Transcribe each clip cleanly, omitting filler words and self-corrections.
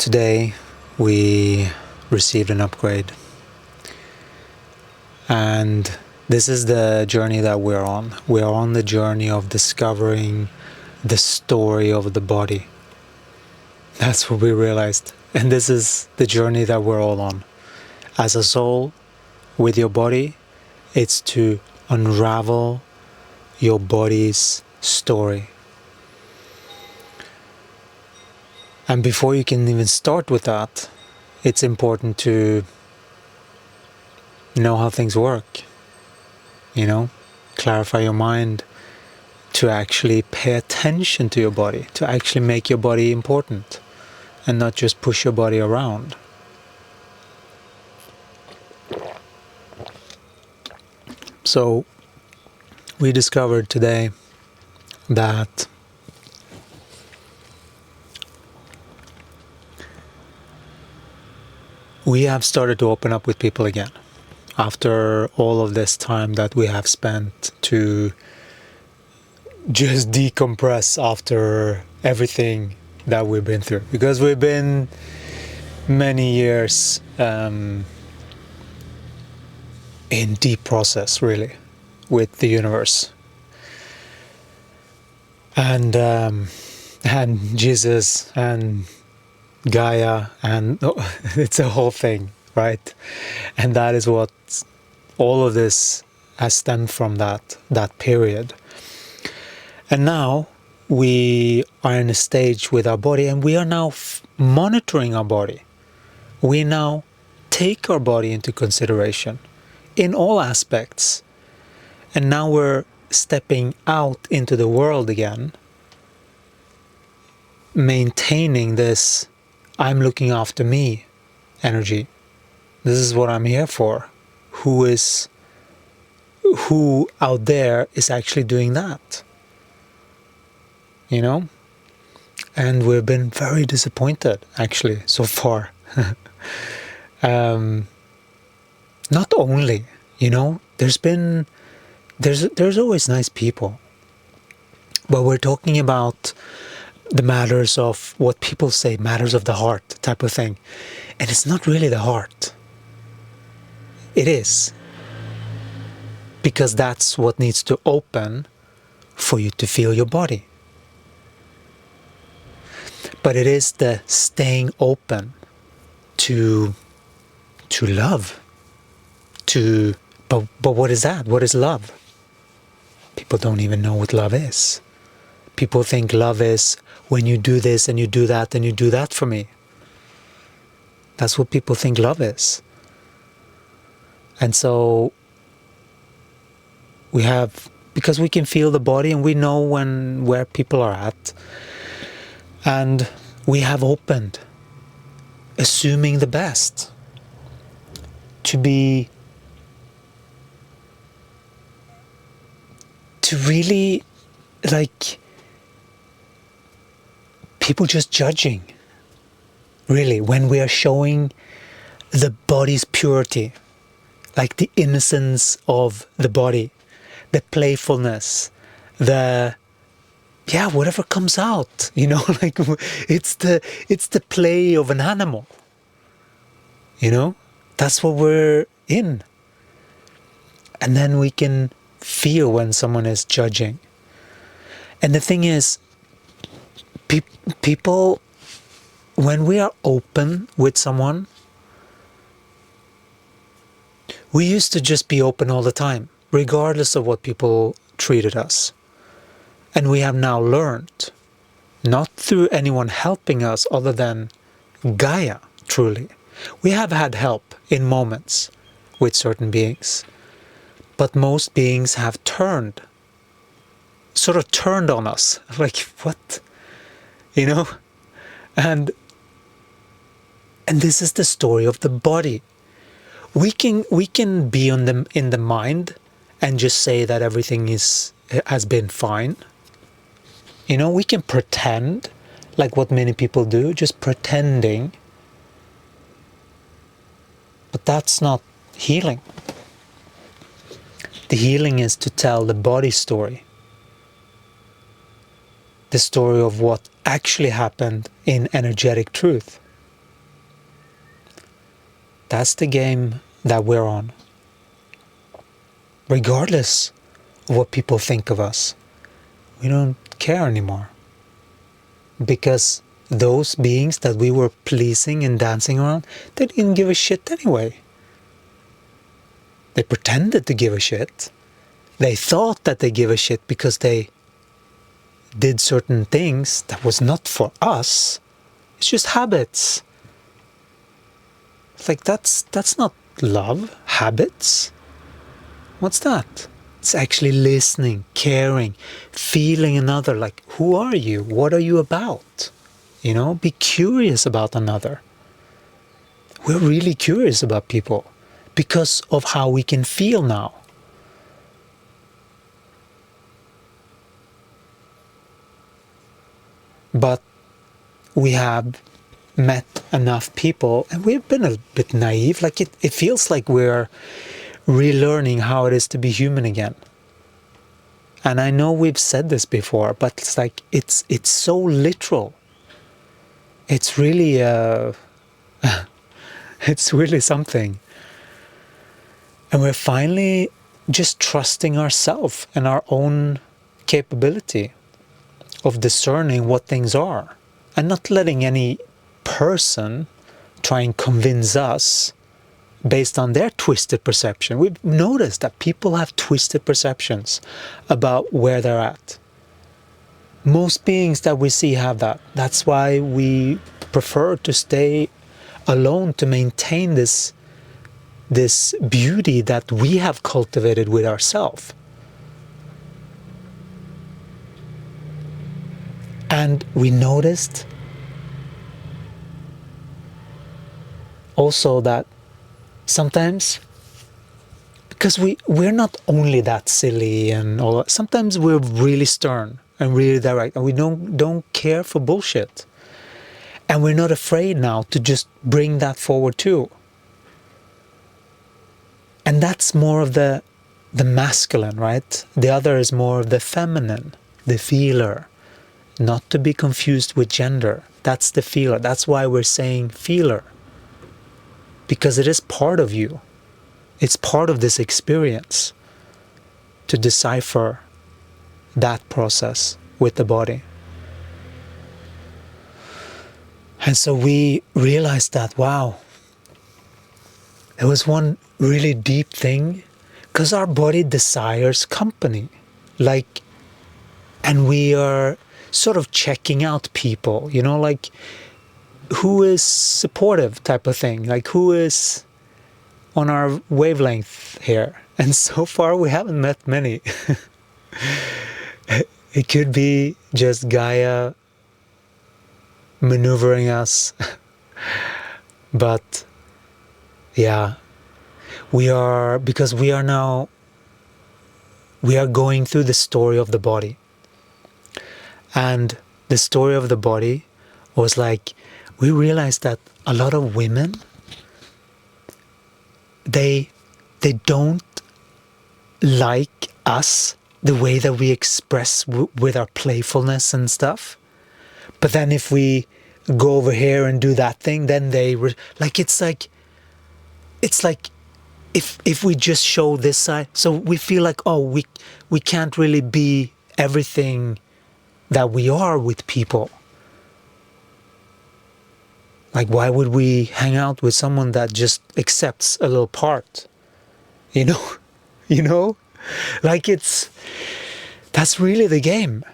Today we received an upgrade, and this is the journey that we're on. We're on the journey of discovering the story of the body. That's what we realized, and this is the journey that we're all on. As a soul, with your body, it's to unravel your body's story. And before you can even start with that, it's important to know how things work. Clarify your mind, to actually pay attention to your body, to actually make your body important and not just push your body around. So we discovered today that we have started to open up with people again after all of this time that we have spent to just decompress after everything that we've been through, because we've been many years in deep process, really, with the universe and Jesus and gaia, and it's a whole thing, right? And that is what all of this has stemmed from, that period. And now we are in a stage with our body, and we are now monitoring our body. We now take our body into consideration in all aspects. And now we're stepping out into the world again, maintaining this I'm looking after me energy. This is what I'm here for. Who out there is actually doing that? And we've been very disappointed, actually, so far. Not only, there's always nice people, but we're talking about the matters of what people say, matters of the heart type of thing. And it's not really the heart. It is. Because that's what needs to open for you to feel your body. But it is the staying open to love. But what is that? What is love? People don't even know what love is. People think love is when you do this and you do that and you do that for me. That's what people think love is. And so because we can feel the body and we know where people are at. And we have opened, assuming the best, to really, people just judging, really, when we are showing the body's purity, like the innocence of the body, the playfulness, whatever comes out, it's the play of an animal, that's what we're in. And then we can feel when someone is judging. And the thing is, people, when we are open with someone, we used to just be open all the time, regardless of what people treated us. And we have now learned, not through anyone helping us other than Gaia, truly. We have had help in moments with certain beings, but most beings have turned on us. Like, what? And this is the story of the body. We can be in the mind and just say that everything has been fine. We can pretend, like what many people do, just pretending. But that's not healing. The healing is to tell the body story. The story of what actually happened in energetic truth. That's the game that we're on. Regardless of what people think of us, we don't care anymore. Because those beings that we were pleasing and dancing around, they didn't give a shit anyway. They pretended to give a shit. They thought that they give a shit because they did certain things that was not for us. It's just habits. It's like, that's not love. Habits? What's that? It's actually listening, caring, feeling another. Like, who are you? What are you about? You know, be curious about another. We're really curious about people because of how we can feel now. But we have met enough people and we've been a bit naive. Like it feels like we're relearning how it is to be human again. And I know we've said this before, but it's like it's so literal. It's really it's really something. And we're finally just trusting ourselves and our own capability of discerning what things are, and not letting any person try and convince us based on their twisted perception. We've noticed that people have twisted perceptions about where they're at. Most beings that we see have that. That's why we prefer to stay alone, to maintain this beauty that we have cultivated with ourselves. And we noticed also that sometimes, because we're not only that silly and all that, sometimes we're really stern and really direct, and we don't care for bullshit. And we're not afraid now to just bring that forward too. And that's more of the masculine, right? The other is more of the feminine, the feeler. Not to be confused with gender. That's the feeler. That's why we're saying feeler. Because it is part of you. It's part of this experience to decipher that process with the body. And so we realized that, wow, there was one really deep thing, because our body desires company. Like, and we are sort of checking out people, you know, like who is supportive type of thing, like who is on our wavelength here. And so far we haven't met many. It could be just Gaia maneuvering us. But yeah, because we are going through the story of the body. And the story of the body was like, we realized that a lot of women, they don't like us the way that we express with our playfulness and stuff. But then if we go over here and do that thing, then it's like if we just show this side, so we feel like, oh, we can't really be everything that we are with people. Like, why would we hang out with someone that just accepts a little part? You know? Like, that's really the game.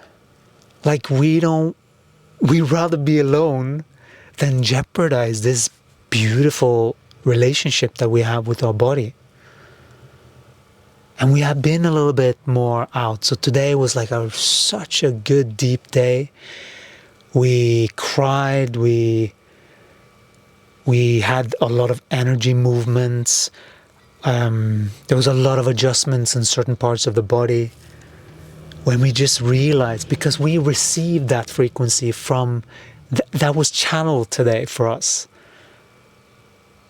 Like, we'd rather be alone than jeopardize this beautiful relationship that we have with our body. And we have been a little bit more out. So today was like such a good deep day. We cried, we had a lot of energy movements. There was a lot of adjustments in certain parts of the body. When we just realized, because we received that frequency from, that was channeled today for us.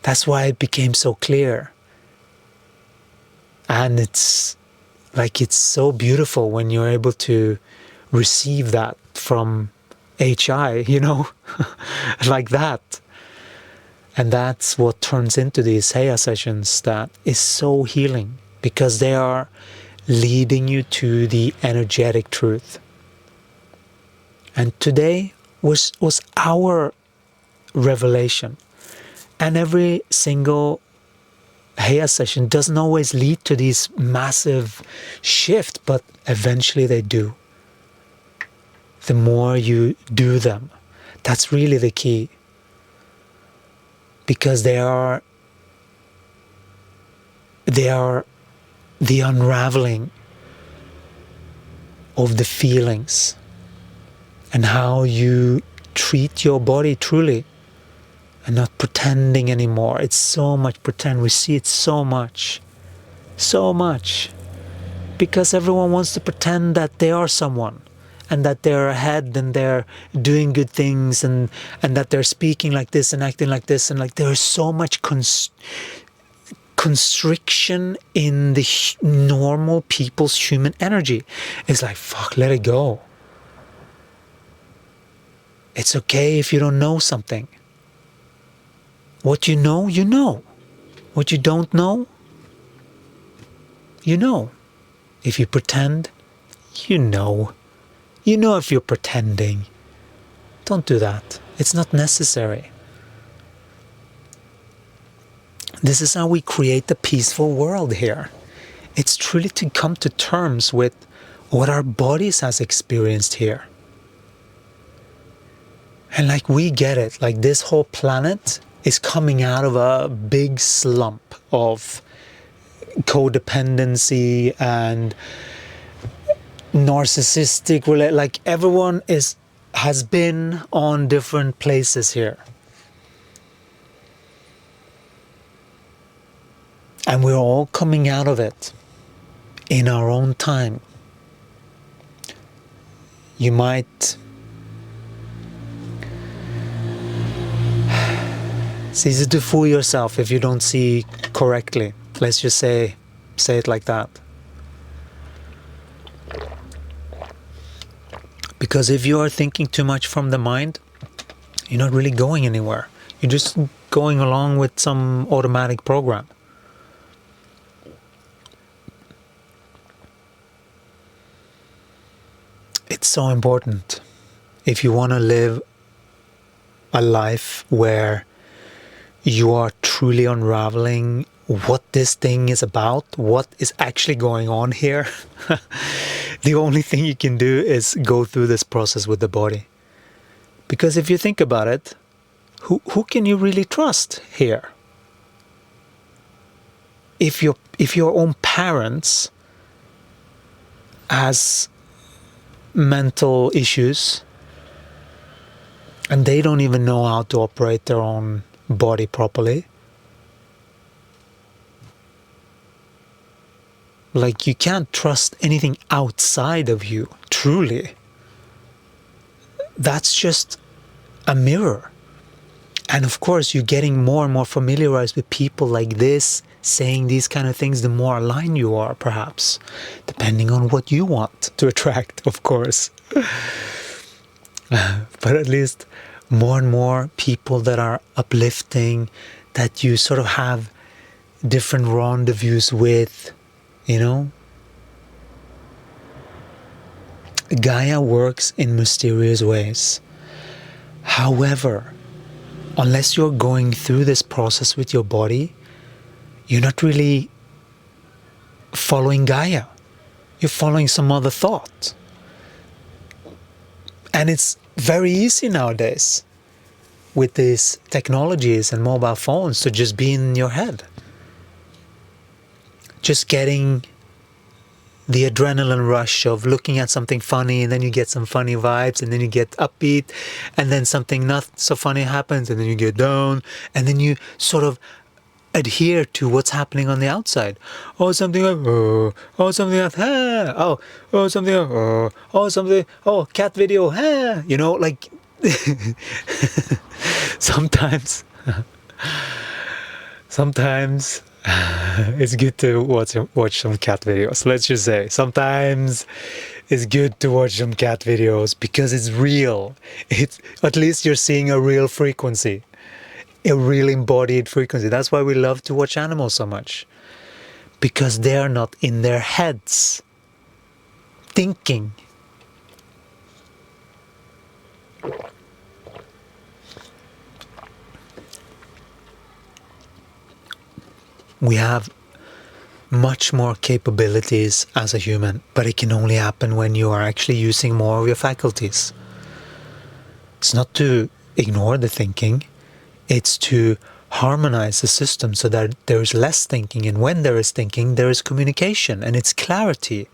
That's why it became so clear. And it's so beautiful when you're able to receive that from HI, like that. And that's what turns into these Heya sessions that is so healing, because they are leading you to the energetic truth. And today was our revelation. And every single Heya session doesn't always lead to these massive shifts, but eventually they do. The more you do them, that's really the key. Because they are the unraveling of the feelings and how you treat your body truly, and not pretending anymore. It's so much pretend. We see it so much, because everyone wants to pretend that they are someone, and that they're ahead, and they're doing good things, and that they're speaking like this and acting like this, and like there is so much constriction in the normal people's human energy. It's like, fuck, let it go. It's okay if you don't know something. What you know, you know. What you don't know, you know. If you pretend, you know. You know if you're pretending. Don't do that. It's not necessary. This is how we create a peaceful world here. It's truly to come to terms with what our bodies has experienced here. And like we get it, like this whole planet is coming out of a big slump of codependency and narcissistic, like everyone has been on different places here. And we're all coming out of it in our own time. You might... It's easy to fool yourself if you don't see correctly. Let's just say it like that. Because if you are thinking too much from the mind, you're not really going anywhere. You're just going along with some automatic program. It's so important if you want to live a life where you are truly unraveling what this thing is about, what is actually going on here. The only thing you can do is go through this process with the body. Because if you think about it, who can you really trust here? If your own parents has mental issues and they don't even know how to operate their own body properly, like you can't trust anything outside of you, truly. That's just a mirror. And of course, you're getting more and more familiarized with people like this, saying these kind of things, the more aligned you are, perhaps, depending on what you want to attract, of course. But at least more and more people that are uplifting, that you sort of have different rendezvous with, you know. Gaia works in mysterious ways. However, unless you're going through this process with your body, you're not really following Gaia. You're following some other thought. And it's very easy nowadays with these technologies and mobile phones to just be in your head. Just getting the adrenaline rush of looking at something funny, and then you get some funny vibes, and then you get upbeat, and then something not so funny happens, and then you get down, and then you sort of adhere to what's happening on the outside. Oh, something like, oh, something like, oh, something like, oh, something, oh, cat video, you know, like, sometimes it's good to watch some cat videos. Let's just say sometimes it's good to watch some cat videos because it's real. It's at least you're seeing a real frequency. a real embodied frequency. That's why we love to watch animals so much, because they are not in their heads thinking. We have much more capabilities as a human, but it can only happen when you are actually using more of your faculties. It's not to ignore the thinking, it's to harmonize the system so that there is less thinking, and when there is thinking, there is communication and it's clarity.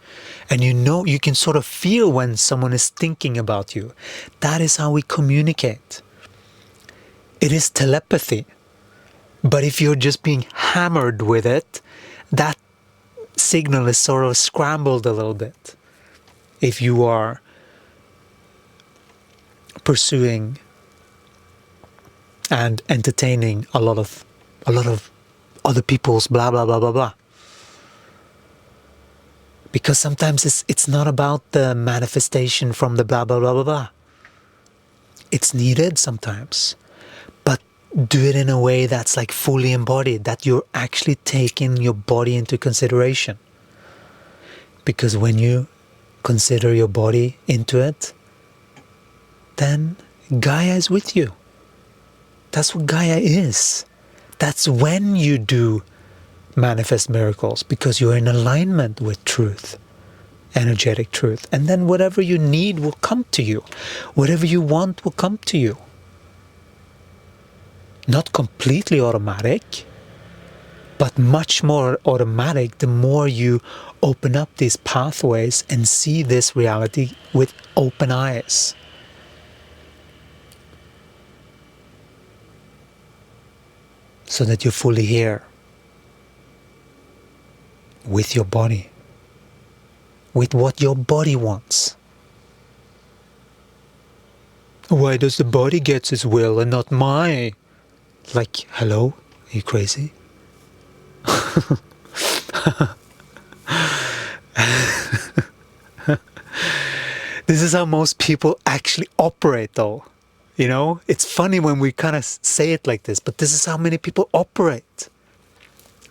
And you can sort of feel when someone is thinking about you. That is how we communicate. It is telepathy. But if you're just being hammered with it, that signal is sort of scrambled a little bit. If you are pursuing and entertaining a lot of other people's blah blah blah blah blah. Because sometimes it's not about the manifestation from the blah blah blah blah blah. It's needed sometimes, but do it in a way that's like fully embodied, that you're actually taking your body into consideration. Because when you consider your body into it, then Gaia is with you. That's what Gaia is. That's when you do manifest miracles, because you're in alignment with truth, energetic truth. And then whatever you need will come to you. Whatever you want will come to you. Not completely automatic, but much more automatic the more you open up these pathways and see this reality with open eyes. So that you're fully here with your body, with what your body wants. Why does the body get its will and not my? Like, hello? Are you crazy? This is how most people actually operate, though. You know, it's funny when we kind of say it like this, but this is how many people operate.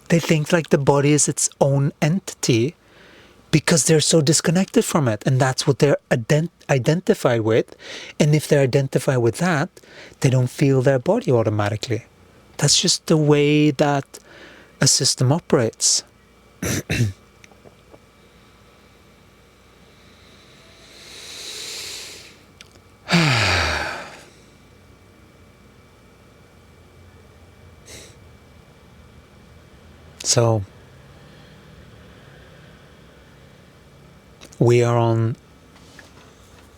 They think like the body is its own entity because they're so disconnected from it, and that's what they're identified with. And if they're identified with that, they don't feel their body automatically. That's just the way that a system operates. So, we are on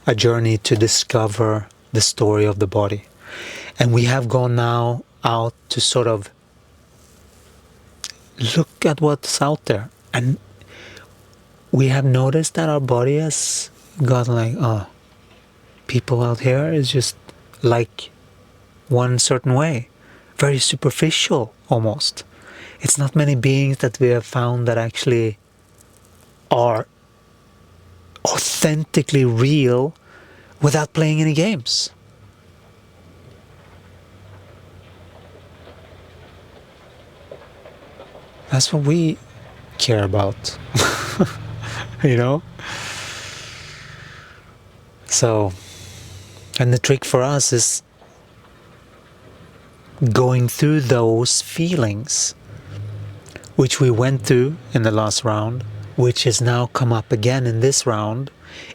a journey to discover the story of the body. And we have gone now out to sort of look at what's out there. And we have noticed that our body has got like, oh, people out here is just like one certain way. Very superficial almost. It's not many beings that we have found that actually are authentically real without playing any games. That's what we care about, you know? So, and the trick for us is going through those feelings, which we went through in the last round, which has now come up again in this round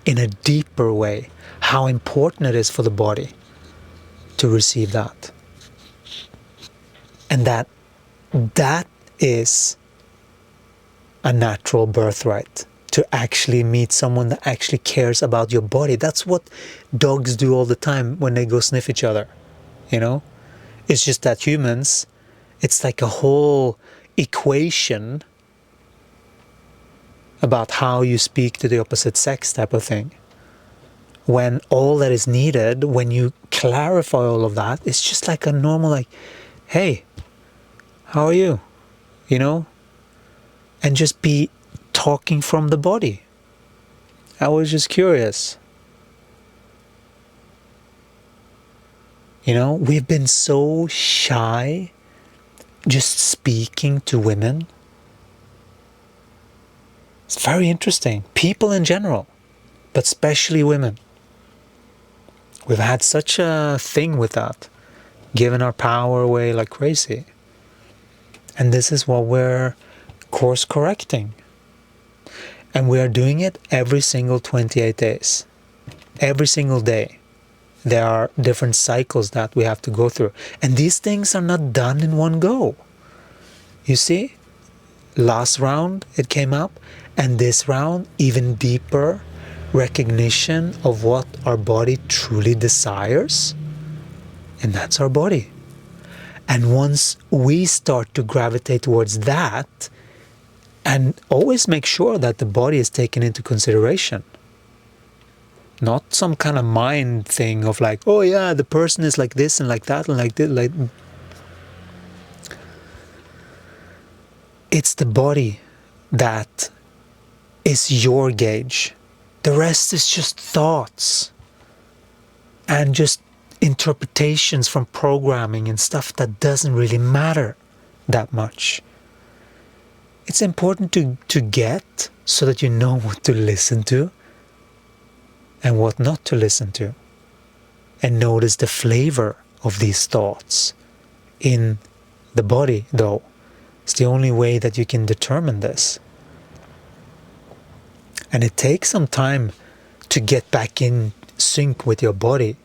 in a deeper way. How important it is for the body to receive that. And that is a natural birthright, to actually meet someone that actually cares about your body. That's what dogs do all the time when they go sniff each other, you know? It's just that humans, it's like a whole equation about how you speak to the opposite sex type of thing. When all that is needed, when you clarify all of that, it's just like a normal, like, hey, how are you? You know? And just be talking from the body. I was just curious. You know, we've been so shy just speaking to women. It's very interesting. People in general, but especially women. We've had such a thing with that, giving our power away like crazy. And this is what we're course correcting. And we are doing it every single 28 days. Every single day. There are different cycles that we have to go through. And these things are not done in one go. You see? Last round it came up. And this round, even deeper recognition of what our body truly desires. And that's our body. And once we start to gravitate towards that, and always make sure that the body is taken into consideration. Not some kind of mind thing of like, oh yeah, the person is like this and like that and like this. Like, it's the body that is your gauge. The rest is just thoughts and just interpretations from programming and stuff that doesn't really matter that much. It's important to get so that you know what to listen to and what not to listen to. And notice the flavor of these thoughts in the body, though. It's the only way that you can determine this. And it takes some time to get back in sync with your body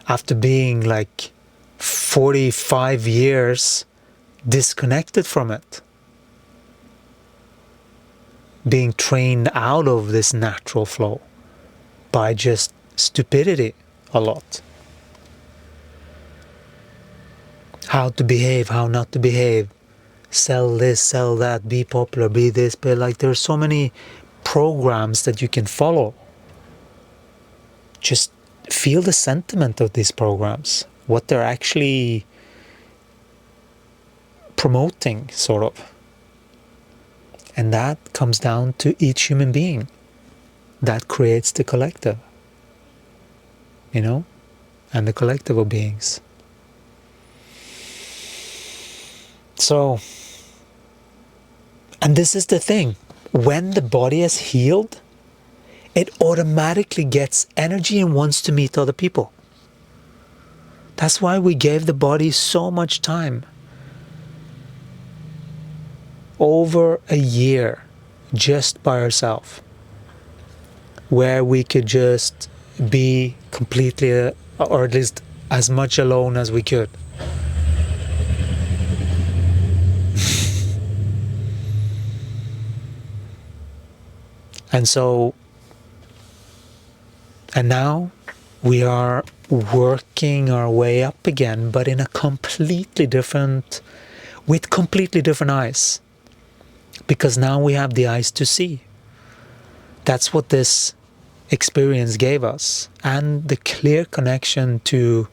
after being like 45 years disconnected from it. Being trained out of this natural flow by just stupidity a lot. How to behave, how not to behave, sell this, sell that, be popular, be this, but like there's so many programs that you can follow. Just feel the sentiment of these programs, what they're actually promoting, sort of. And that comes down to each human being. That creates the collective. You know? And the collective of beings. So, and this is the thing. When the body is healed, it automatically gets energy and wants to meet other people. That's why we gave the body so much time. Over a year, just by ourselves, where we could just be completely, or at least as much alone as we could. And so, and now we are working our way up again, but in a completely different, with completely different eyes. Because now we have the eyes to see. That's what this experience gave us. And the clear connection to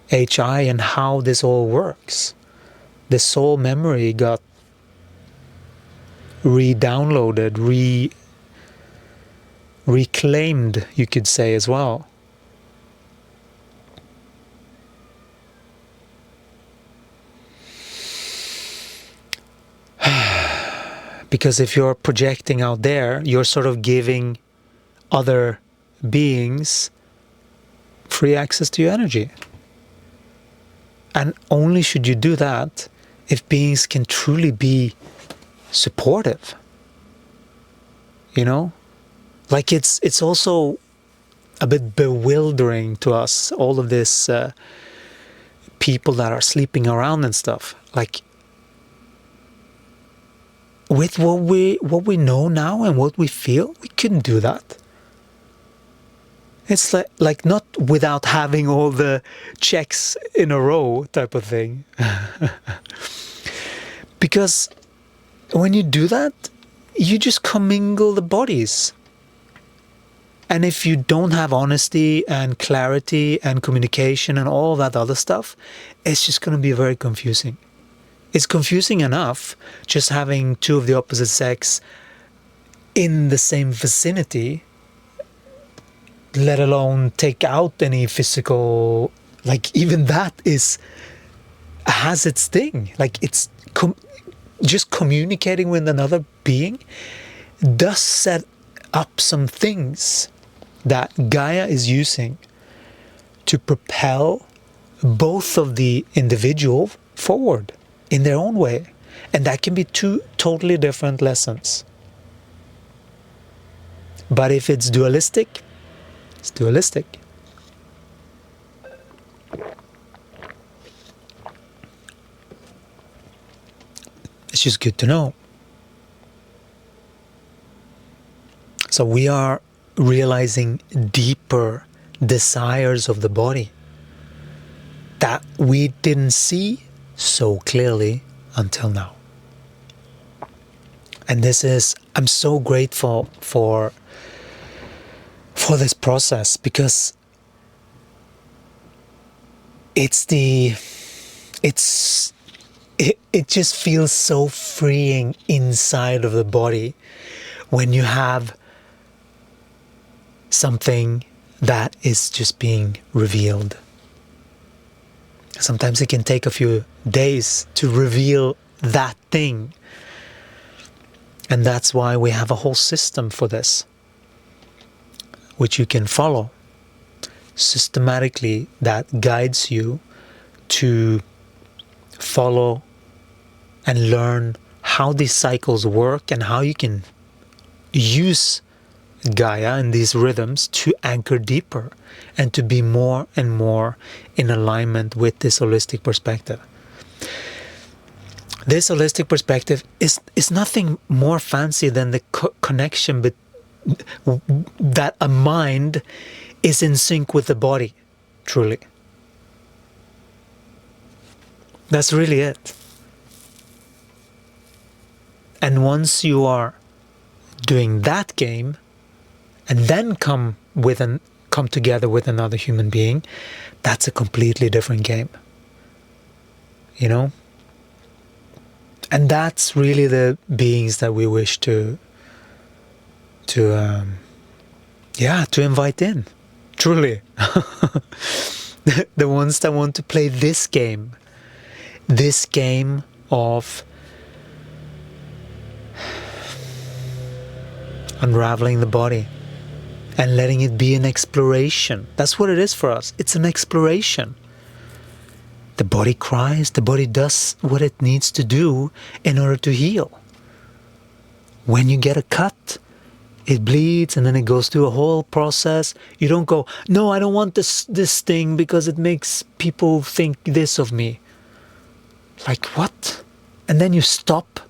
HI and how this all works. The soul memory got re-downloaded, reclaimed, you could say as well. Because if you're projecting out there, you're sort of giving other beings free access to your energy. And only should you do that if beings can truly be supportive. You know? Like it's also a bit bewildering to us, all of this people that are sleeping around and stuff. Like, with what we know now and what we feel, we couldn't do that. It's like not without having all the checks in a row type of thing. Because when you do that, you just commingle the bodies. And if you don't have honesty and clarity and communication and all that other stuff, it's just going to be very confusing. It's confusing enough just having two of the opposite sex in the same vicinity, let alone take out any physical Like even that has its thing. Like it's just communicating with another being does set up some things that Gaia is using to propel both of the individual forward in their own way. And that can be two totally different lessons. But if it's dualistic, it's dualistic. It's just good to know. So we are realizing deeper desires of the body that we didn't see so clearly until now. And this is, I'm so grateful for this process, because it just feels so freeing inside of the body when you have something that is just being revealed. Sometimes it can take a few days to reveal that thing. And that's why we have a whole system for this, which you can follow systematically, that guides you to follow and learn how these cycles work and how you can use Gaia and these rhythms to anchor deeper and to be more and more in alignment with this holistic perspective. This holistic perspective is nothing more fancy than the connection that a mind is in sync with the body, truly. That's really it. And once you are doing that game, and then come together with another human being, that's a completely different game. You know? And that's really the beings that we wish to invite in, truly. The ones that want to play this game of unraveling the body and letting it be an exploration. That's what it is for us. It's an exploration. The body cries, the body does what it needs to do in order to heal. When you get a cut, it bleeds and then it goes through a whole process. You don't go, no, I don't want this thing because it makes people think this of me. Like what? And then you stop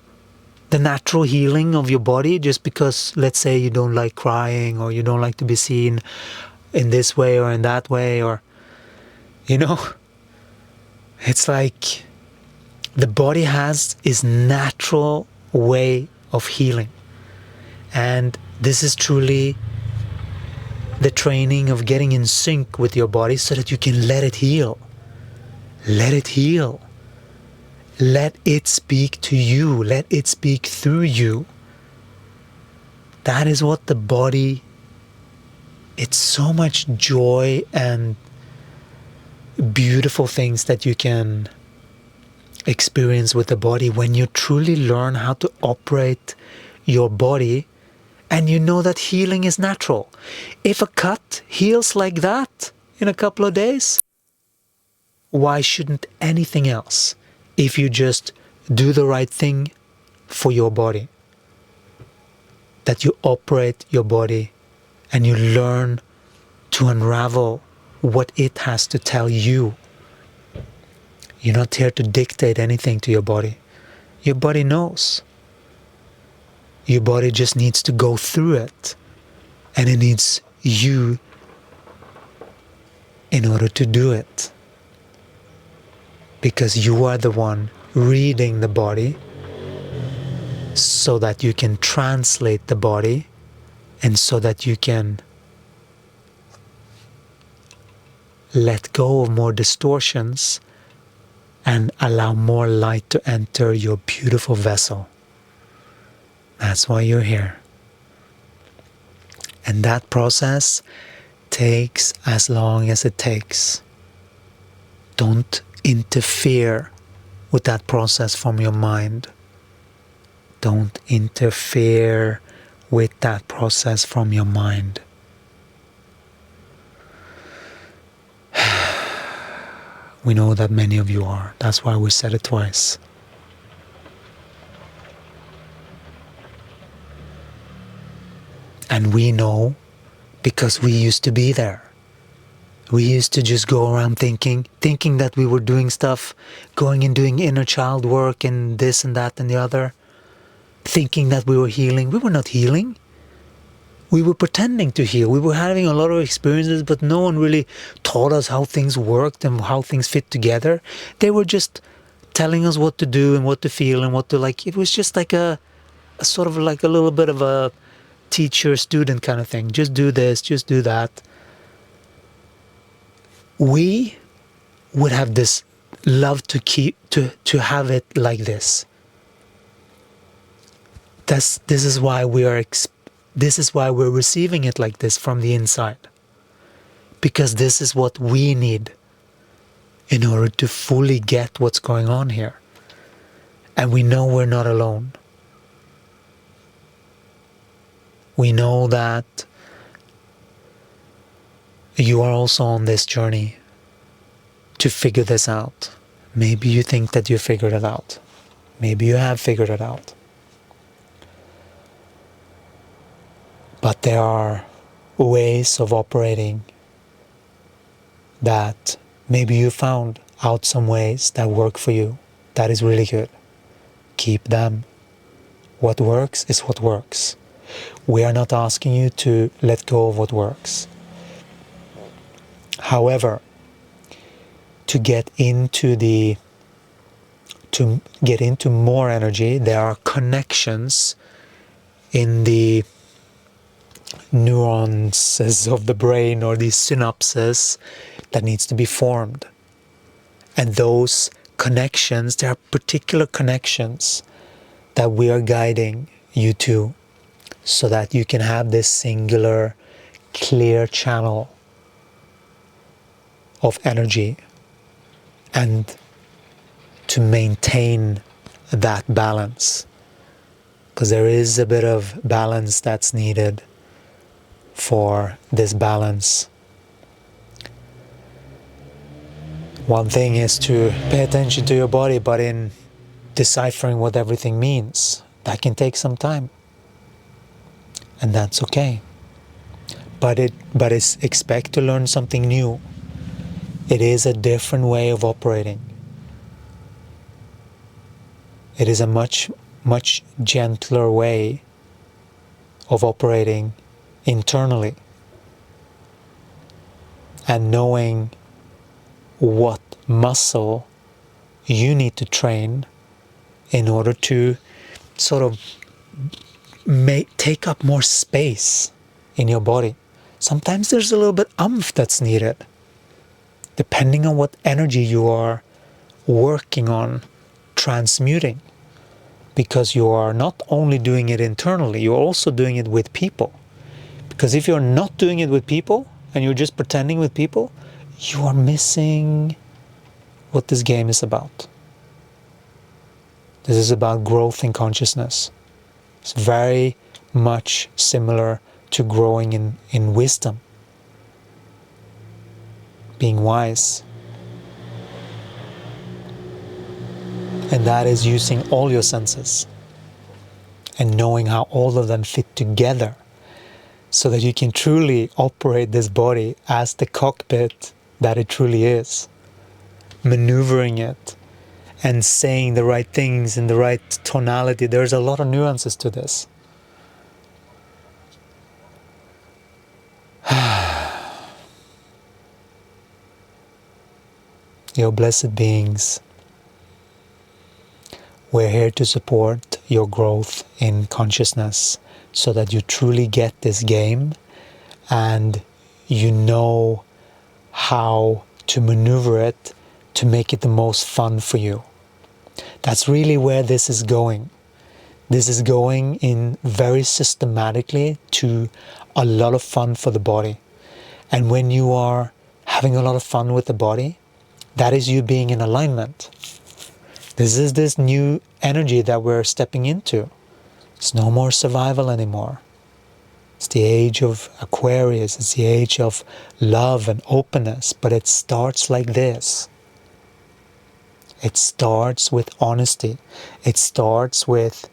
the natural healing of your body just because, let's say, you don't like crying, or you don't like to be seen in this way or in that way, or, you know, it's like the body has its natural way of healing. And this is truly the training of getting in sync with your body so that you can let it heal. Let it heal. Let it speak to you. Let it speak through you. That is what the body, it's so much joy and beautiful things that you can experience with the body when you truly learn how to operate your body, and you know that healing is natural. If a cut heals like that in a couple of days, why shouldn't anything else? If you just do the right thing for your body, that you operate your body and you learn to unravel what it has to tell you. You're not here to dictate anything to your body. Your body knows. Your body just needs to go through it, and it needs you in order to do it. Because you are the one reading the body so that you can translate the body, and so that you can let go of more distortions and allow more light to enter your beautiful vessel. That's why you're here. And that process takes as long as it takes. Don't interfere with that process from your mind. Don't interfere with that process from your mind. We know that many of you are. That's why we said it twice. And we know because we used to be there. We used to just go around thinking that we were doing stuff, going and doing inner child work and this and that and the other, thinking that we were healing. We were not healing. We were pretending to heal. We were having a lot of experiences, but no one really taught us how things worked and how things fit together. They were just telling us what to do and what to feel and what to like. It was just like a sort of like a little bit of a teacher-student kind of thing. Just do this, just do that. We would have this love to have it like this. This is why we're receiving it like this from the inside. Because this is what we need in order to fully get what's going on here. And we know we're not alone. We know that you are also on this journey to figure this out. Maybe you think that you figured it out. Maybe you have figured it out. But there are ways of operating that maybe you found out some ways that work for you. That is really good. Keep them. What works is what works. We are not asking you to let go of what works. However, to get into more energy, there are connections in the neurons of the brain, or these synapses, that needs to be formed. And those connections, there are particular connections that we are guiding you to, so that you can have this singular, clear channel of energy, and to maintain that balance. Because there is a bit of balance that's needed for this balance. One thing is to pay attention to your body, but in deciphering what everything means, that can take some time. And that's okay. But expect to learn something new. It is a different way of operating. It is a much, much gentler way of operating internally. And knowing what muscle you need to train in order to sort of take up more space in your body. Sometimes there's a little bit oomph that's needed, depending on what energy you are working on transmuting. Because you are not only doing it internally, you're also doing it with people. Because if you're not doing it with people, and you're just pretending with people, you are missing what this game is about. This is about growth in consciousness. It's very much similar to growing in wisdom. Being wise. And that is using all your senses and knowing how all of them fit together, so that you can truly operate this body as the cockpit that it truly is, maneuvering it and saying the right things in the right tonality. There's a lot of nuances to this. Your blessed beings, we're here to support your growth in consciousness, so that you truly get this game and you know how to maneuver it to make it the most fun for you. That's really where this is going. This is going in very systematically to a lot of fun for the body. And when you are having a lot of fun with the body, That is you being in alignment. This is this new energy that we're stepping into. It's no more survival anymore. It's the age of Aquarius. It's the age of love and openness. But it starts like this. It starts with honesty. It starts with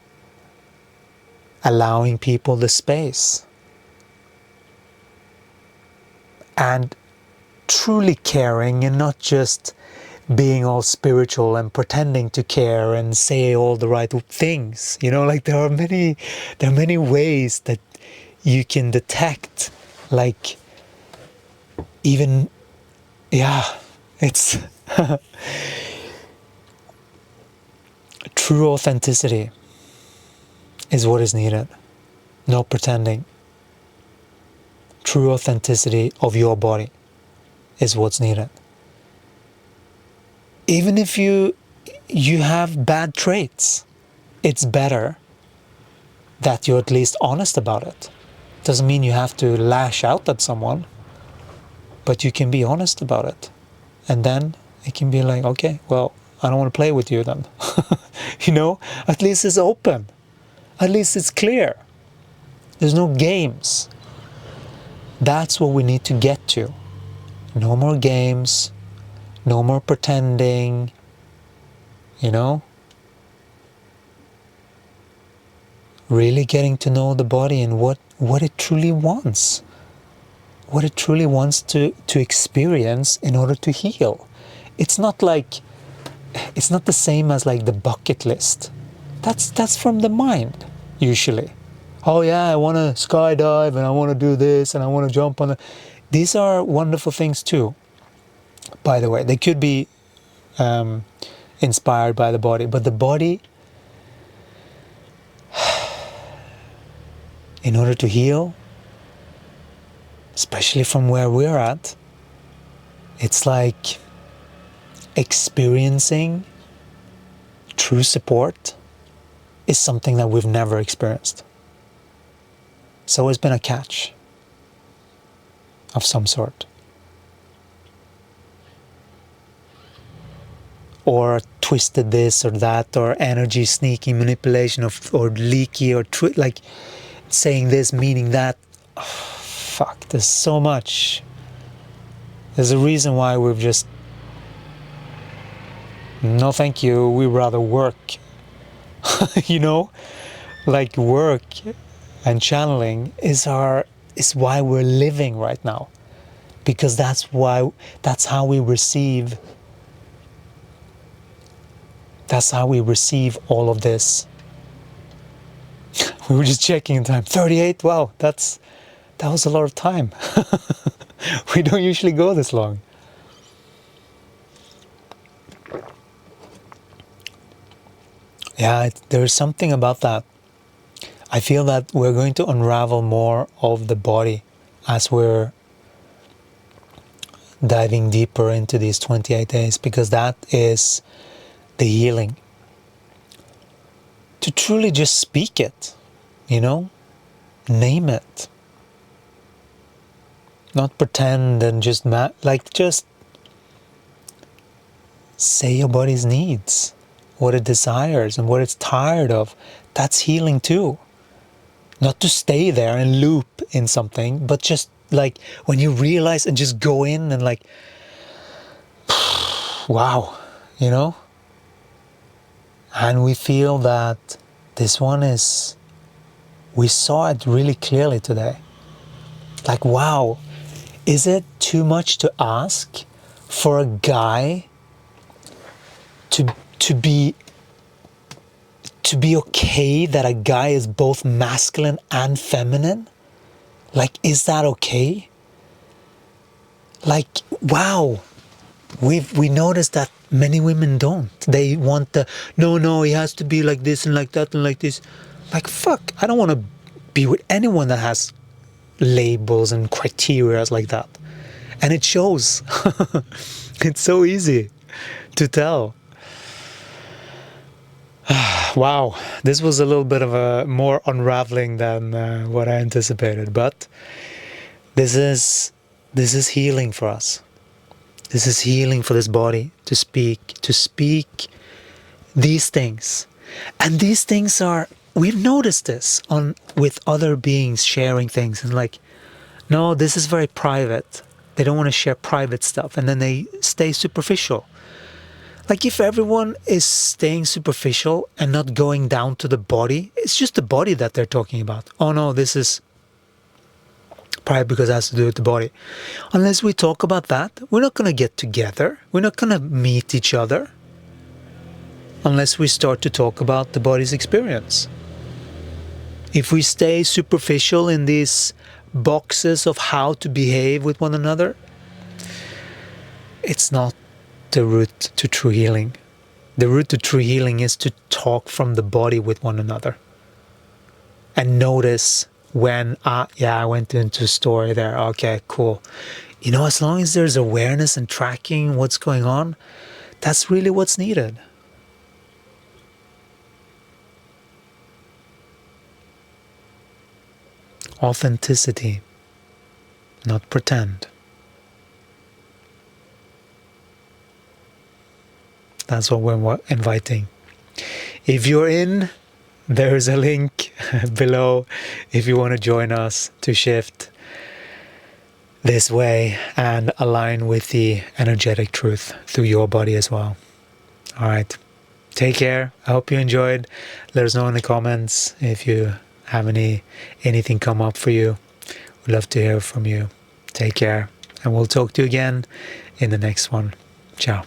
allowing people the space. And truly caring, and not just being all spiritual and pretending to care and say all the right things. You know, like there are many ways that you can detect, like, even, yeah, it's true authenticity is what is needed. No pretending. True authenticity of your body is what's needed. Even if you have bad traits, it's better that you're at least honest about it. Doesn't mean you have to lash out at someone, but you can be honest about it. And then it can be like, okay, well, I don't want to play with you then. You know, at least it's open. At least it's clear. There's no games. That's what we need to get to. No more games. No more pretending. You know? Really getting to know the body and what it truly wants. What it truly wants to experience in order to heal. It's not the same as like the bucket list. That's from the mind, usually. Oh yeah, I want to skydive and I want to do this and I want to jump on the... These are wonderful things too, by the way. They could be inspired by the body, but the body, in order to heal, especially from where we're at, it's like experiencing true support is something that we've never experienced. It's always been a catch of some sort. Or twisted this or that, or energy sneaky manipulation of, or leaky, or like saying this meaning that. Oh, fuck, there's so much. There's a reason why we've just, no thank you, we rather work. You know, like work and channeling is why we're living right now, because that's how we receive all of this. We were just checking time. 38. Wow, that was a lot of time. We don't usually go this long. Yeah, there's something about that. I feel that we're going to unravel more of the body as we're diving deeper into these 28 days, because that is the healing. To truly just speak it, you know, name it. Not pretend and just just say your body's needs, what it desires and what it's tired of. That's healing too. Not to stay there and loop in something, but just like when you realize and just go in and like, wow, you know? And we feel that this one is, we saw it really clearly today. Like, wow, is it too much to ask for a guy to be okay that a guy is both masculine and feminine? Like, is that okay? Like, wow, we noticed that many women don't. They want no, he has to be like this and like that and like this. Like, fuck, I don't want to be with anyone that has labels and criteria like that. And it shows. It's so easy to tell. Wow, this was a little bit of a more unraveling than what I anticipated, but this is healing for us. This is healing for this body to speak these things. And these things are, we've noticed this with other beings sharing things, and like, no, this is very private. They don't want to share private stuff, and then they stay superficial. Like if everyone is staying superficial and not going down to the body, it's just the body that they're talking about. Oh no, this is private because it has to do with the body. Unless we talk about that, we're not going to get together. We're not going to meet each other. Unless we start to talk about the body's experience. If we stay superficial in these boxes of how to behave with one another, it's not the route to true healing. The route to true healing is to talk from the body with one another. And notice when, I went into a story there, okay, cool. You know, as long as there's awareness and tracking what's going on, that's really what's needed. Authenticity, not pretend. That's what we're inviting. If you're in, there's a link below if you want to join us to shift this way and align with the energetic truth through your body as well. All right. Take care. I hope you enjoyed. Let us know in the comments if you have anything come up for you. We'd love to hear from you. Take care. And we'll talk to you again in the next one. Ciao.